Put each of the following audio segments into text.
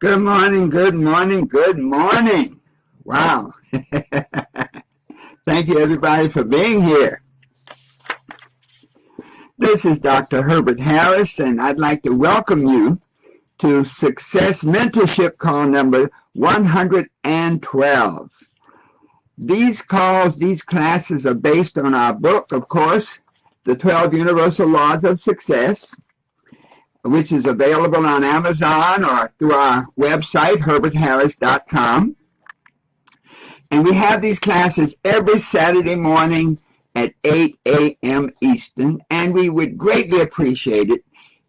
Good morning, good morning, good morning. Wow. Thank you, everybody, for being here. This is Dr. Herbert Harris, and I'd like to welcome you to Success Mentorship call number 112. These classes are based on our book, of course, The 12 Universal Laws of Success, which is available on Amazon or through our website, herbertharris.com. And we have these classes every Saturday morning at 8 a.m. Eastern, and we would greatly appreciate it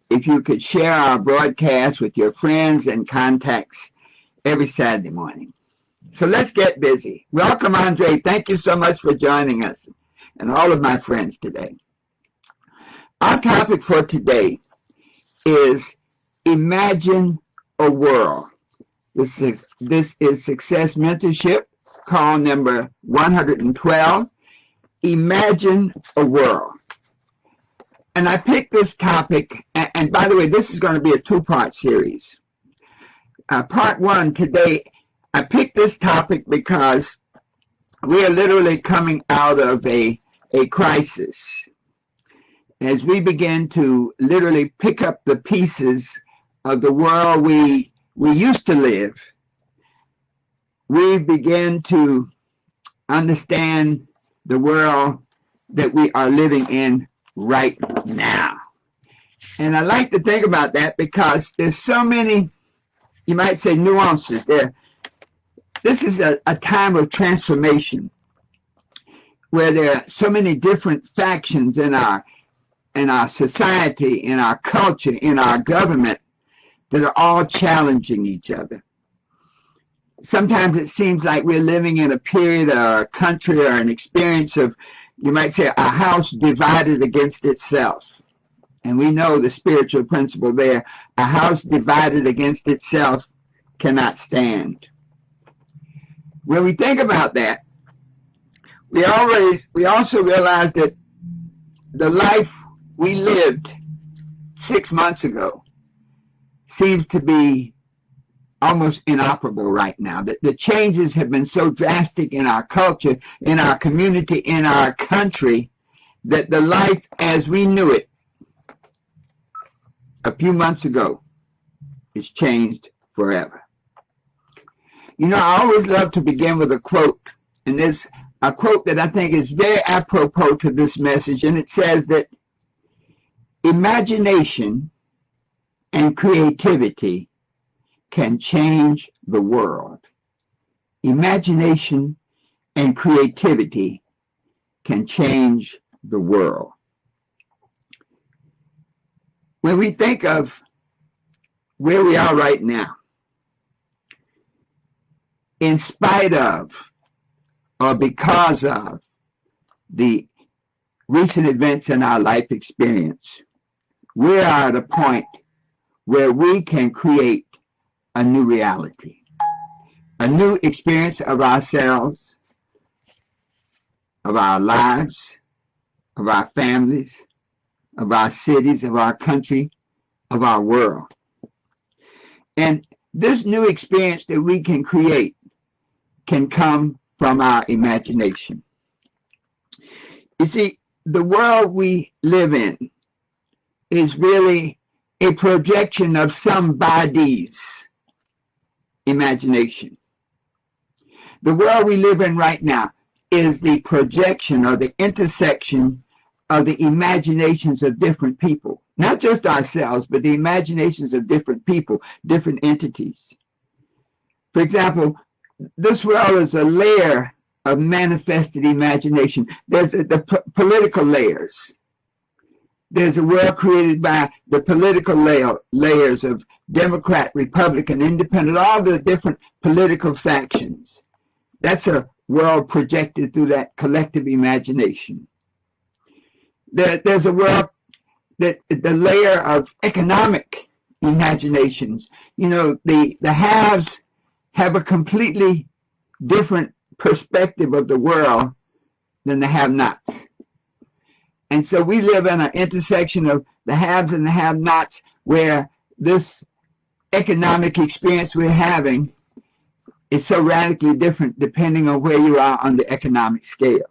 if you could share our broadcast with your friends and contacts every Saturday morning. So let's get busy. Welcome, Andre. Thank you so much for joining us, and all of my friends today. Our topic for today is Imagine a World. This is Success Mentorship, call number 112, Imagine a World. And I picked this topic, and by the way, this is going to be a two-part series. Part one today, I picked this topic because we are literally coming out of a crisis. As we begin to literally pick up the pieces of the world we used to live, we begin to understand the world that we are living in right now. And I like to think about that because there's so many, you might say, nuances there. This is a time of transformation where there are so many different factions in our society, in our culture, in our government, that are all challenging each other. Sometimes it seems like we're living in a period or a country or an experience of, you might say, a house divided against itself. And we know the spiritual principle there. A house divided against itself cannot stand. When we think about that, we also realize that the life we lived 6 months ago seems to be almost inoperable right now. The changes have been so drastic in our culture, in our community, in our country, that the life as we knew it a few months ago is changed forever. You know, I always love to begin with a quote, and there's a quote that I think is very apropos to this message, and it says that imagination and creativity can change the world. Imagination and creativity can change the world. When we think of where we are right now, in spite of or because of the recent events in our life experience, we are at a point where we can create a new reality, a new experience of ourselves, of our lives, of our families, of our cities, of our country, of our world. And this new experience that we can create can come from our imagination. You see, the world we live in is really a projection of somebody's imagination. The world we live in right now is the projection or the intersection of the imaginations of different people. Not just ourselves, but the imaginations of different people, different entities. For example, this world is a layer of manifested imagination. There's the political layers. There's a world created by the political layers of Democrat, Republican, Independent, all the different political factions. That's a world projected through that collective imagination. There's a world that the layer of economic imaginations. You know, the haves have a completely different perspective of the world than the have-nots. And so we live in an intersection of the haves and the have-nots, where this economic experience we're having is so radically different depending on where you are on the economic scale.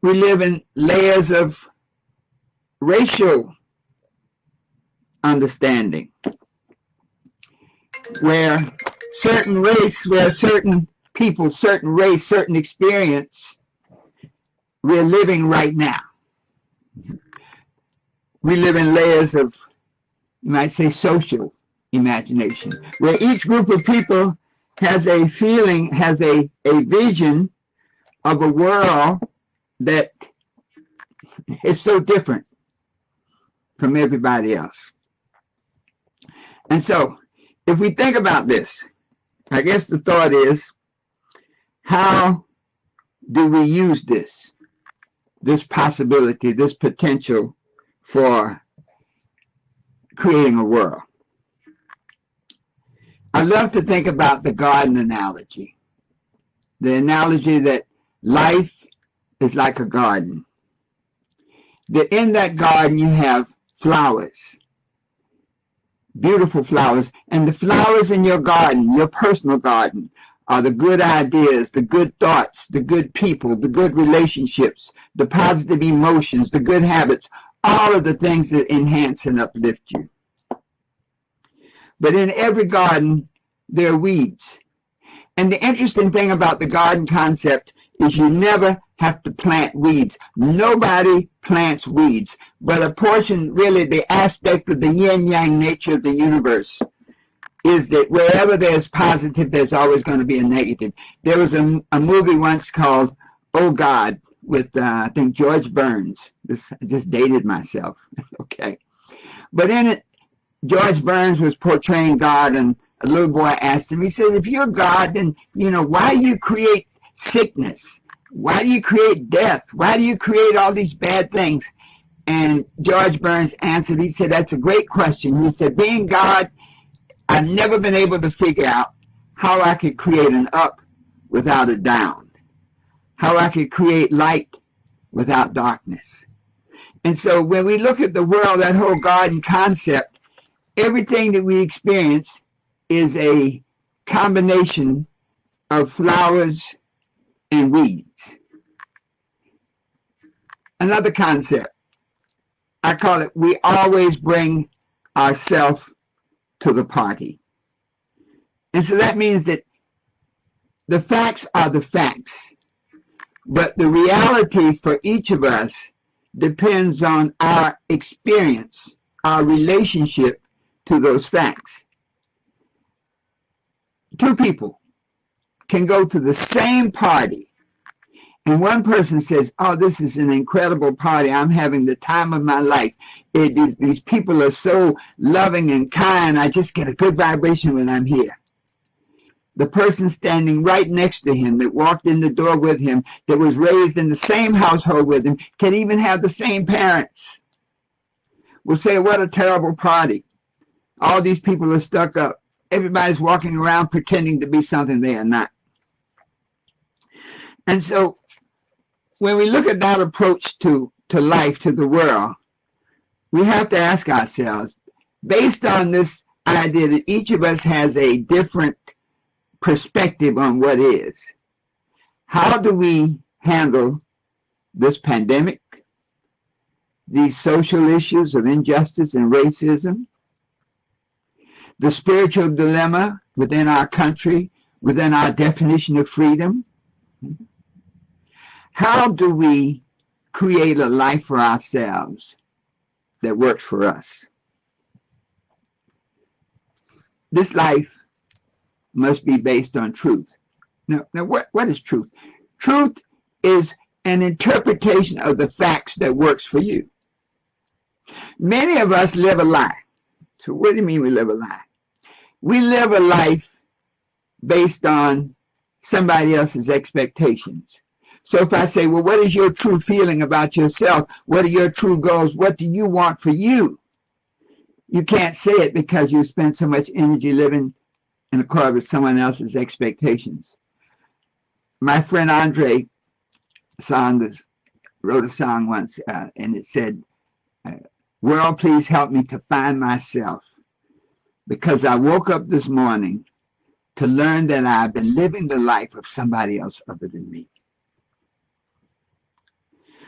We live in layers of racial understanding, where certain race, where certain people, certain race, certain experience, we're living right now. We live in layers of, you might say, social imagination, where each group of people has a feeling, has a vision of a world that is so different from everybody else. And so, if we think about this, I guess the thought is, how do we use this possibility, this potential for creating a world? I love to think about the garden analogy, the analogy that life is like a garden. That in that garden you have flowers, beautiful flowers, and the flowers in your garden, your personal garden, are the good ideas, the good thoughts, the good people, the good relationships, the positive emotions, the good habits, all of the things that enhance and uplift you. But in every garden, there are weeds. And the interesting thing about the garden concept is you never have to plant weeds. Nobody plants weeds, but a portion, really the aspect of the yin-yang nature of the universe is that wherever there's positive, there's always going to be a negative. There was a movie once called Oh God with, I think, George Burns. I just dated myself, okay. But in it, George Burns was portraying God, and a little boy asked him, he said, if you're God, then, why do you create sickness? Why do you create death? Why do you create all these bad things? And George Burns answered, he said, that's a great question. He said, being God, I've never been able to figure out how I could create an up without a down, how I could create light without darkness. And so when we look at the world, that whole garden concept, everything that we experience is a combination of flowers and weeds. Another concept, I call it, we always bring ourselves to the party. And so that means that the facts are the facts, but the reality for each of us depends on our experience, our relationship to those facts. Two people can go to the same party, and one person says, oh, this is an incredible party. I'm having the time of my life. These people are so loving and kind. I just get a good vibration when I'm here. The person standing right next to him that walked in the door with him, that was raised in the same household with him, can even have the same parents, will say, what a terrible party. All these people are stuck up. Everybody's walking around pretending to be something they are not. And so when we look at that approach to life, to the world, we have to ask ourselves, based on this idea that each of us has a different perspective on what is, how do we handle this pandemic, these social issues of injustice and racism, the spiritual dilemma within our country, within our definition of freedom? How do we create a life for ourselves that works for us? This life must be based on truth. Now what is truth? Truth is an interpretation of the facts that works for you. Many of us live a lie. So what do you mean we live a lie? We live a life based on somebody else's expectations. So if I say, well, what is your true feeling about yourself? What are your true goals? What do you want for you? You can't say it because you spend so much energy living in accord with someone else's expectations. My friend Andre Saunders wrote a song once, and it said, world, please help me to find myself because I woke up this morning to learn that I've been living the life of somebody else other than me.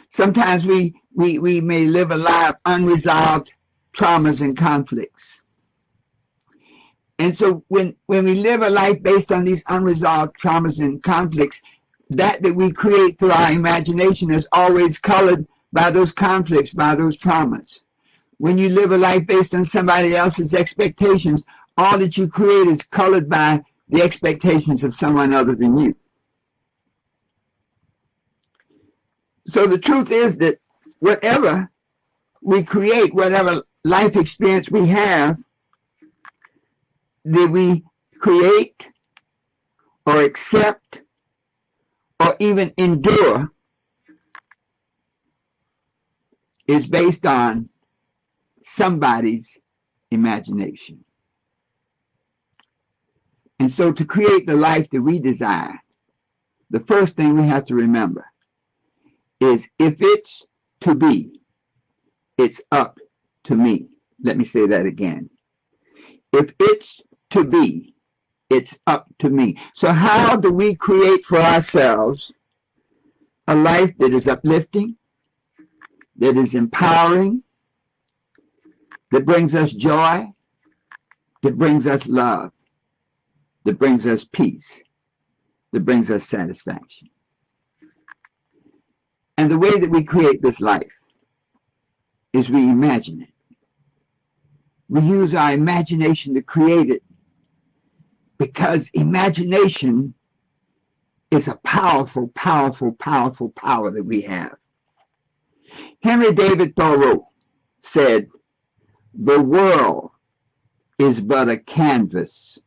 Sometimes we may live a life of unresolved traumas and conflicts. And so when we live a life based on these unresolved traumas and conflicts, that we create through our imagination is always colored by those conflicts, by those traumas. When you live a life based on somebody else's expectations, all that you create is colored by the expectations of someone other than you. So the truth is that whatever we create, whatever life experience we have, that we create or accept or even endure is based on somebody's imagination. And so to create the life that we desire, the first thing we have to remember is if it's to be, it's up to me. Let me say that again. If it's to be, it's up to me. So how do we create for ourselves a life that is uplifting, that is empowering, that brings us joy, that brings us love, that brings us peace, that brings us satisfaction? And the way that we create this life is we imagine it. We use our imagination to create it, because imagination is a powerful, powerful, powerful power that we have. Henry David Thoreau said, "The world is but a canvas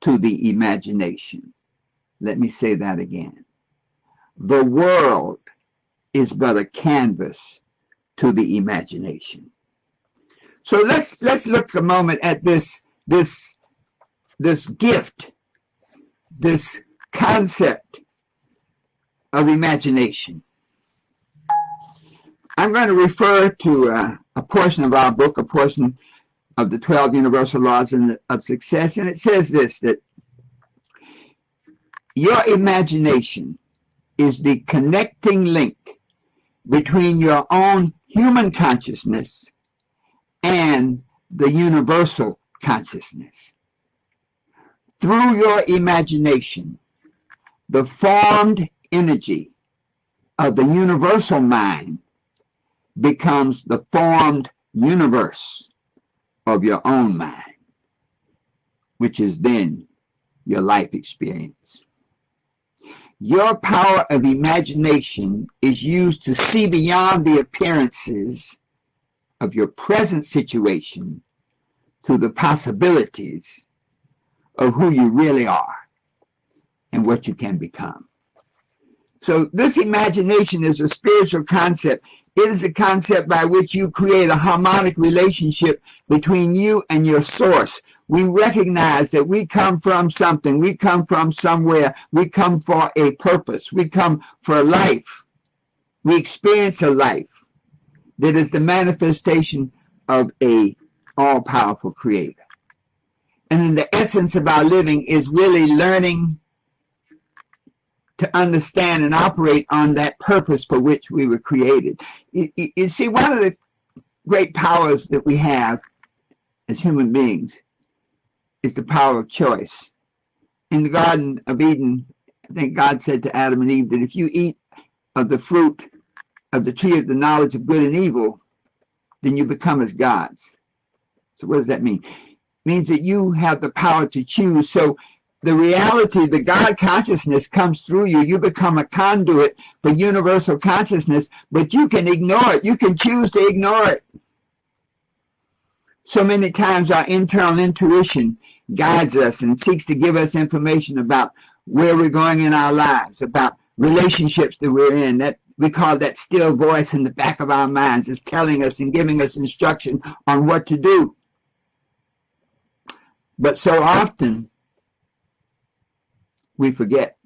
to the imagination." Let me say that again. The world is but a canvas to the imagination. So let's look a moment at this gift, this concept of imagination. I'm going to refer to a portion of our book, a portion of the 12 Universal Laws of Success, and it says this, that your imagination is the connecting link between your own human consciousness and the universal consciousness. Through your imagination, the formed energy of the universal mind becomes the formed universe of your own mind, which is then your life experience. Your power of imagination is used to see beyond the appearances of your present situation to the possibilities of who you really are and what you can become. So this imagination is a spiritual concept. It is a concept by which you create a harmonic relationship between you and your source. We recognize that we come from something. We come from somewhere. We come for a purpose. We come for a life. We experience a life that is the manifestation of a all-powerful creator. And then the essence of our living is really learning to understand and operate on that purpose for which we were created. You see, one of the great powers that we have as human beings is the power of choice. In the Garden of Eden, I think God said to Adam and Eve that if you eat of the fruit of the tree of the knowledge of good and evil, then you become as gods. So what does that mean? It means that you have the power to choose. So the reality, the God consciousness comes through you. You become a conduit for universal consciousness, but you can ignore it. You can choose to ignore it. So many times our internal intuition guides us and seeks to give us information about where we're going in our lives, about relationships that we're in. That we call that still voice in the back of our minds is telling us and giving us instruction on what to do. But so often we forget,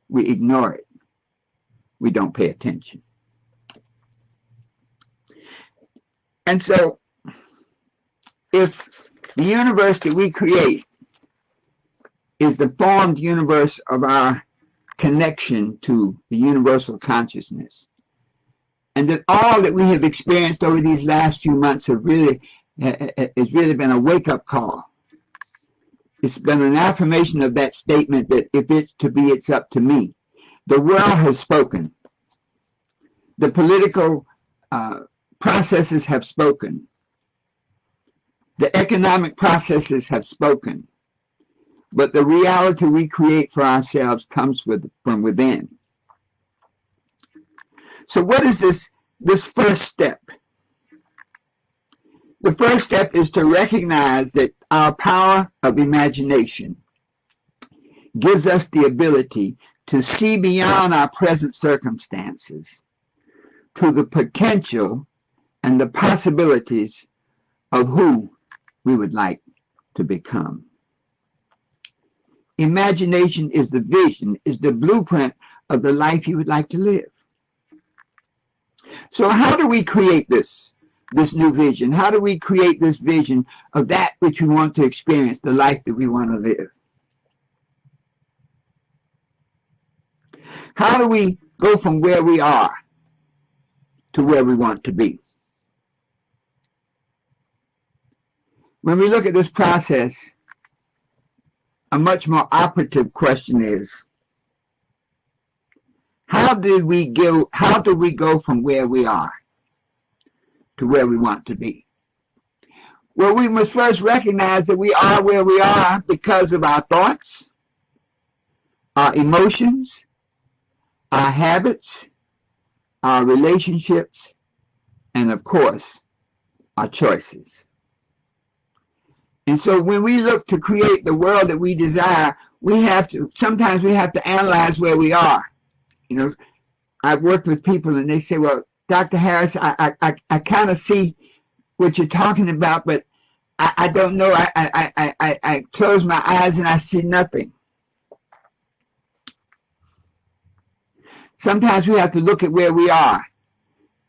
we ignore it, we don't pay attention. And so if The universe that we create is the formed universe of our connection to the universal consciousness. And that all that we have experienced over these last few months has really been a wake-up call. It's been an affirmation of that statement that if it's to be, it's up to me. The world has spoken. The political processes have spoken. The economic processes have spoken. But the reality we create for ourselves comes from within. So what is this first step? The first step is to recognize that our power of imagination gives us the ability to see beyond our present circumstances to the potential and the possibilities of who we would like to become. Imagination is the vision, is the blueprint of the life you would like to live. So how do we create this new vision? How do we create this vision of that which we want to experience, the life that we want to live? How do we go from where we are to where we want to be? When we look at this process, a much more operative question is, how do we go from where we are to where we want to be? Well, we must first recognize that we are where we are because of our thoughts, our emotions, our habits, our relationships, and of course, our choices. And so when we look to create the world that we desire, sometimes we have to analyze where we are. You know, I've worked with people and they say, well, Dr. Harris, I kind of see what you're talking about, but I don't know. I close my eyes and I see nothing. Sometimes we have to look at where we are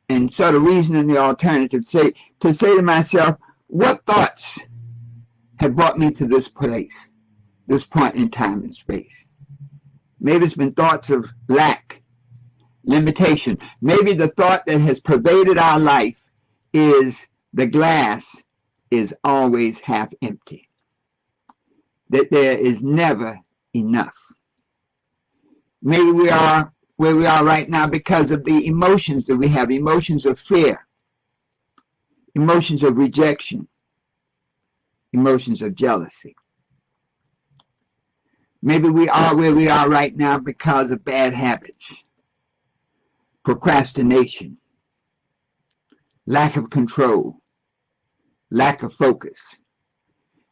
and sort of reason in the alternative. Say to myself, what thoughts have brought me to this place, this point in time and space? Maybe it's been thoughts of lack, limitation. Maybe the thought that has pervaded our life is the glass is always half empty, that there is never enough. Maybe we are where we are right now because of the emotions that we have, emotions of fear, emotions of rejection, emotions of jealousy. Maybe we are where we are right now because of bad habits, procrastination, lack of control, lack of focus.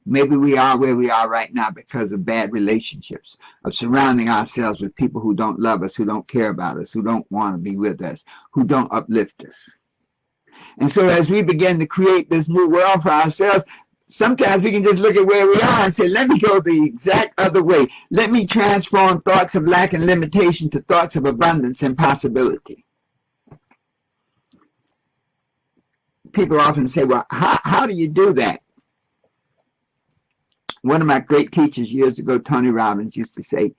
Maybe we are where we are right now because of bad relationships, of surrounding ourselves with people who don't love us, who don't care about us, who don't want to be with us, who don't uplift us. And so as we begin to create this new world for ourselves, sometimes we can just look at where we are and say, let me go the exact other way. Let me transform thoughts of lack and limitation to thoughts of abundance and possibility. People often say, well, how do you do that? One of my great teachers years ago, Tony Robbins, used to say,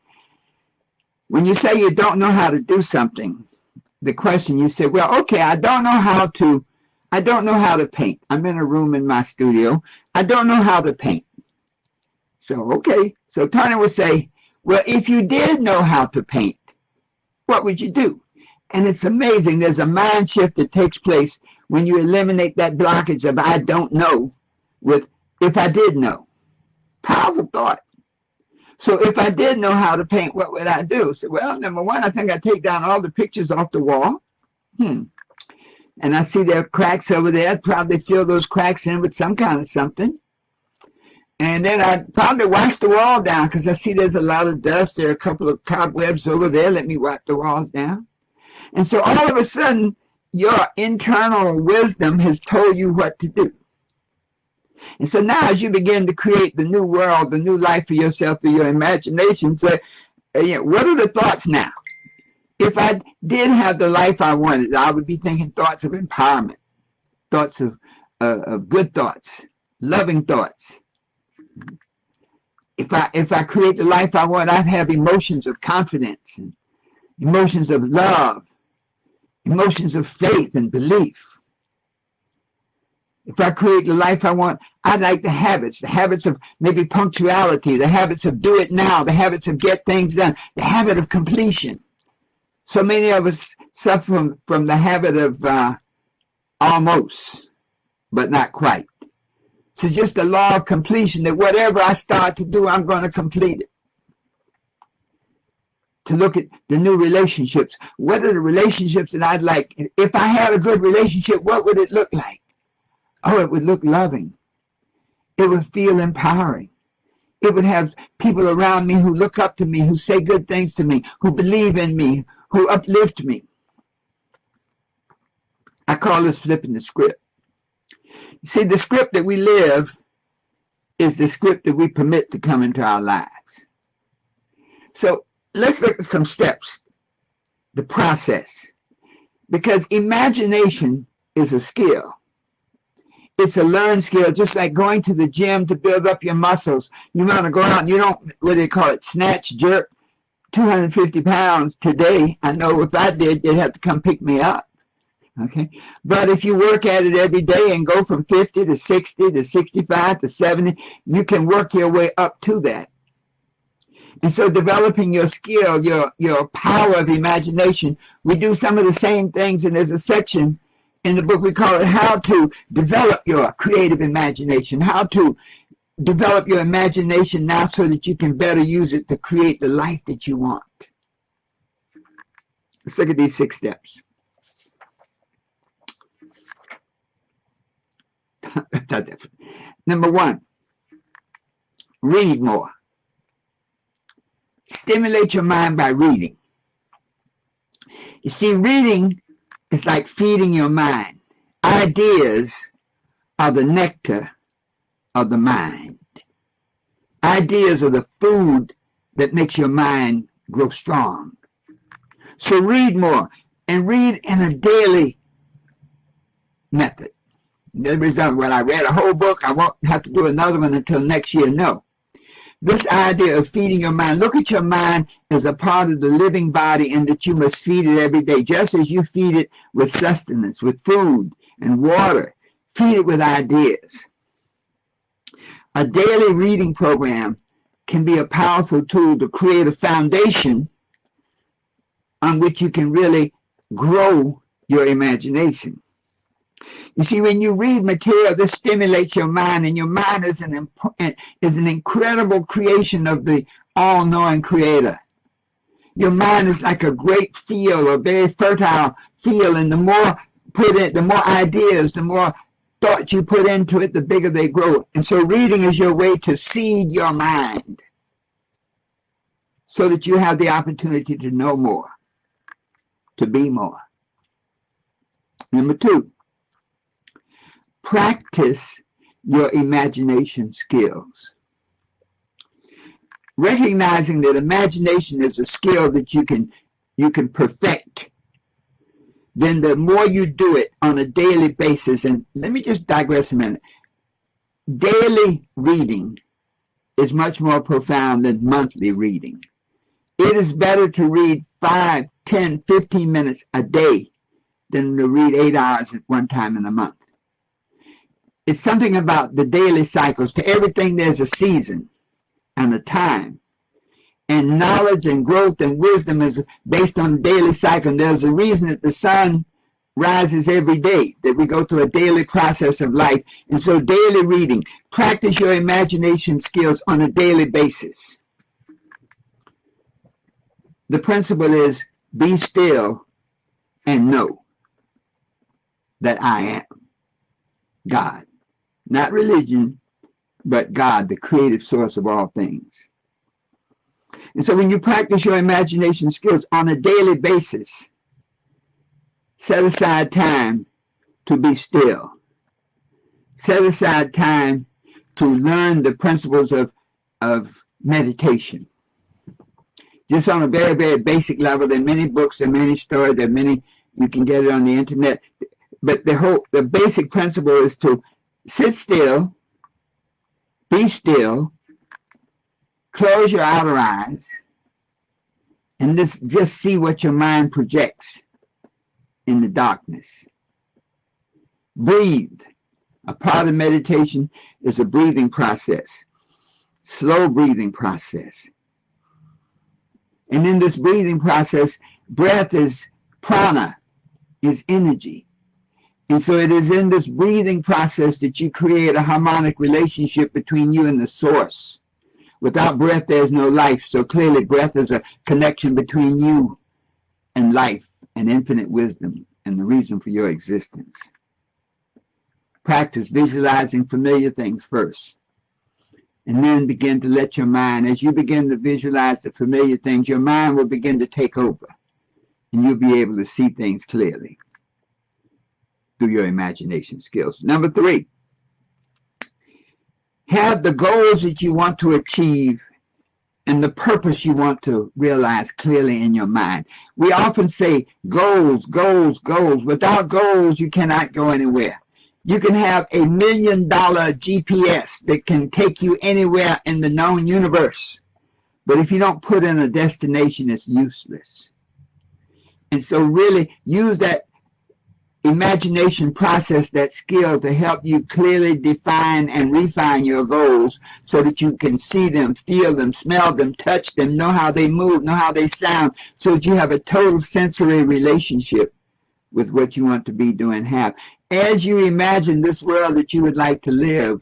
when you say you don't know how to do something, the question you say, well, okay, I don't know how to paint. I'm in a room in my studio. I don't know how to paint. So, okay. So Tony would say, well, if you did know how to paint, what would you do? And it's amazing. There's a mind shift that takes place when you eliminate that blockage of I don't know with if I did know. Powerful thought. So if I did know how to paint, what would I do? So, well, number one, I think I'd take down all the pictures off the wall. And I see there are cracks over there. I'd probably fill those cracks in with some kind of something. And then I'd probably wash the wall down because I see there's a lot of dust. There are a couple of cobwebs over there. Let me wipe the walls down. And so all of a sudden, your internal wisdom has told you what to do. And so now as you begin to create the new world, the new life for yourself through your imagination, say, what are the thoughts now? If I did have the life I wanted, I would be thinking thoughts of empowerment, thoughts of good thoughts, loving thoughts, If I create the life I want, I'd have emotions of confidence and emotions of love, emotions of faith and belief. If I create the life I want, I'd like the habits of maybe punctuality, the habits of do it now, the habits of get things done, the habit of completion. So many of us suffer from the habit of almost, but not quite. So just the law of completion, that whatever I start to do, I'm going to complete it. To look at the new relationships. What are the relationships that I'd like? If I had a good relationship, what would it look like? Oh, it would look loving. It would feel empowering. It would have people around me who look up to me, who say good things to me, who believe in me, who uplift me. I call this flipping the script. See, the script that we live is the script that we permit to come into our lives. So let's look at some steps, the process. Because imagination is a skill. It's a learned skill, just like going to the gym to build up your muscles. You want to go out and you don't, what do they call it, snatch, jerk, 250 pounds today. I know if I did, they'd have to come pick me up. Okay, but if you work at it every day and go from 50 to 60 to 65 to 70, you can work your way up to that. And so developing your skill, your power of imagination, we do some of the same things, and there's a section in the book, we call it How to Develop Your Creative Imagination, how to develop your imagination now so that you can better use it to create the life that you want. Let's look at these 6 steps. Number 1, read more. Stimulate your mind by reading. You see, reading is like feeding your mind. Ideas are the nectar of the mind. Ideas are the food that makes your mind grow strong. So read more, and read in a daily method. The result, well, I read a whole book, I won't have to do another one until next year. No. This idea of feeding your mind, look at your mind as a part of the living body, and that you must feed it every day, just as you feed it with sustenance, with food and water. Feed it with ideas. A daily reading program can be a powerful tool to create a foundation on which you can really grow your imagination. You see, when you read material, this stimulates your mind, and your mind is an incredible creation of the all-knowing Creator. Your mind is like a great field, a very fertile field, and the more ideas, the more thought you put into it, the bigger they grow. And so reading is your way to seed your mind so that you have the opportunity to know more, to be more. Number 2, practice your imagination skills. Recognizing that imagination is a skill that you can perfect, then the more you do it on a daily basis, and let me just digress a minute. Daily reading is much more profound than monthly reading. It is better to read 5, 10, 15 minutes a day than to read 8 hours at one time in a month. It's something about the daily cycles. To everything there's a season and a time. And knowledge and growth and wisdom is based on the daily cycle. And there's a reason that the sun rises every day, that we go through a daily process of life. And so daily reading, practice your imagination skills on a daily basis. The principle is be still and know that I am God. Not religion, but God, the creative source of all things. And so when you practice your imagination skills on a daily basis, set aside time to be still. Set aside time to learn the principles of meditation. Just on a very, very basic level. There are many books, there are many stories, there are many, you can get it on the internet. But the basic principle is to sit still, be still, Close your outer eyes and just see what your mind projects in the darkness. Breathe. A part of meditation is a breathing process, slow breathing process. And in this breathing process, breath is prana, is energy. And so it is in this breathing process that you create a harmonic relationship between you and the source. Without breath, there's no life. So clearly, breath is a connection between you and life and infinite wisdom and the reason for your existence. Practice visualizing familiar things first. And then begin to let your mind, as you begin to visualize the familiar things, your mind will begin to take over. And you'll be able to see things clearly through your imagination skills. Number 3, have the goals that you want to achieve and the purpose you want to realize clearly in your mind. We often say goals, goals, goals. Without goals, you cannot go anywhere. You can have $1 million GPS that can take you anywhere in the known universe. But if you don't put in a destination, it's useless. And so really use that imagination process, that skill, to help you clearly define and refine your goals so that you can see them, feel them, smell them, touch them, know how they move, know how they sound, so that you have a total sensory relationship with what you want to be, do, and have. As you imagine this world that you would like to live,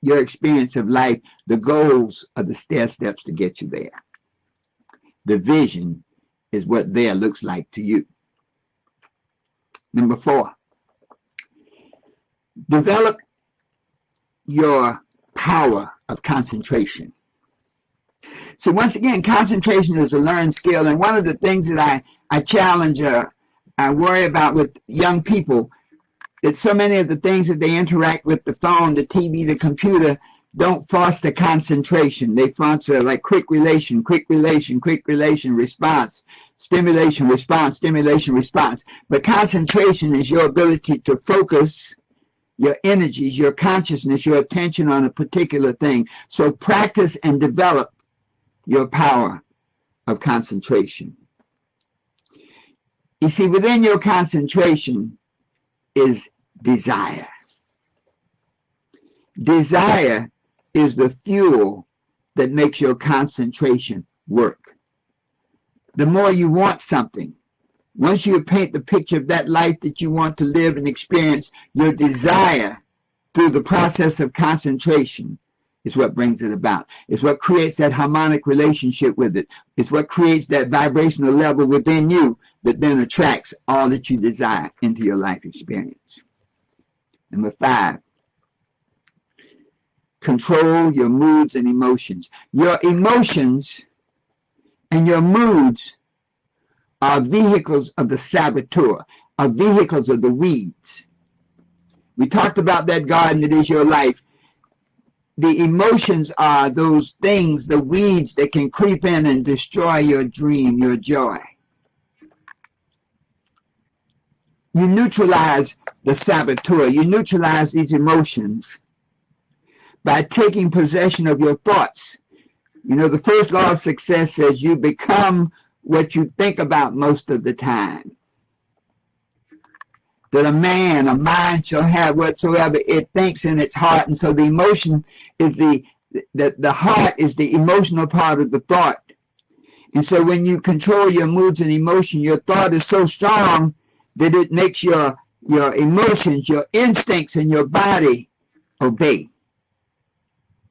your experience of life, the goals are the stair steps to get you there. The vision is what there looks like to you. Number 4, develop your power of concentration. So once again, concentration is a learned skill, and one of the things that I challenge, I worry about with young people, that so many of the things that they interact with, the phone, the TV, the computer, don't foster concentration. They foster like quick relation, response, stimulation, response, stimulation, response. But concentration is your ability to focus your energies, your consciousness, your attention on a particular thing. So practice and develop your power of concentration. You see, within your concentration is desire. Desire is the fuel that makes your concentration work. The more you want something, once you paint the picture of that life that you want to live and experience, your desire through the process of concentration is what brings it about. It's what creates that harmonic relationship with it. It's what creates that vibrational level within you that then attracts all that you desire into your life experience. Number 5, control your moods and emotions. Your emotions and your moods are vehicles of the saboteur, are vehicles of the weeds. We talked about that garden that is your life. The emotions are those things, the weeds that can creep in and destroy your dream, your joy. You neutralize the saboteur. You neutralize these emotions by taking possession of your thoughts. You know, the first law of success says you become what you think about most of the time. That a mind shall have whatsoever it thinks in its heart. And so the emotion is the heart is the emotional part of the thought. And so when you control your moods and emotion, your thought is so strong that it makes your emotions, your instincts, and your body obey.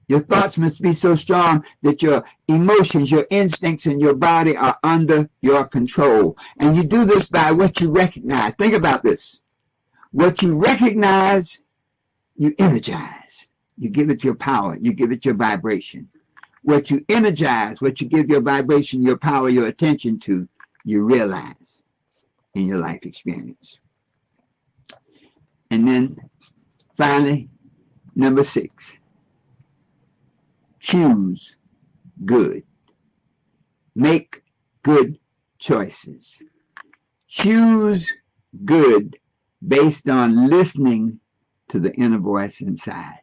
Your thoughts must be so strong that your emotions, your instincts, and your body are under your control. And you do this by what you recognize. Think about this. What you recognize, you energize. You give it your power. You give it your vibration. What you energize, what you give your vibration, your power, your attention to, you realize in your life experience. And then finally, number 6, choose good. Make good choices. Choose good based on listening to the inner voice inside.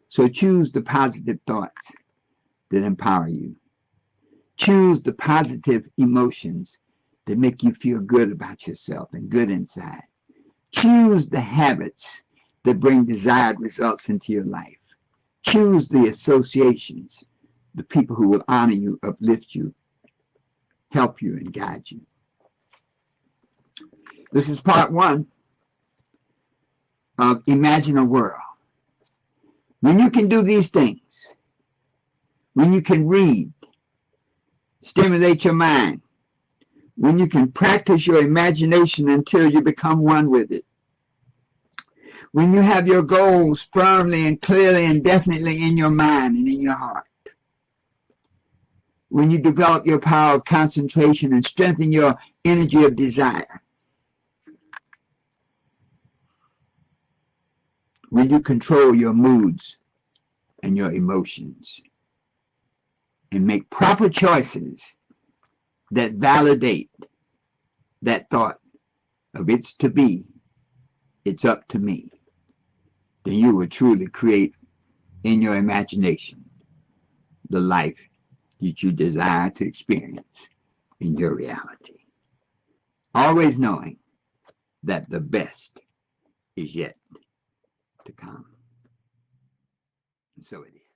So choose the positive thoughts. that empower you. Choose the positive emotions that make you feel good about yourself and good inside. Choose the habits that bring desired results into your life. Choose the associations, the people who will honor you, uplift you, help you, and guide you. This is part one of Imagine a World. When you can do these things, when you can read, stimulate your mind, when you can practice your imagination until you become one with it, when you have your goals firmly and clearly and definitely in your mind and in your heart, when you develop your power of concentration and strengthen your energy of desire, when you control your moods and your emotions and make proper choices that validate that thought of it's to be, it's up to me, then you will truly create in your imagination the life that you desire to experience in your reality. Always knowing that the best is yet to come. And so it is.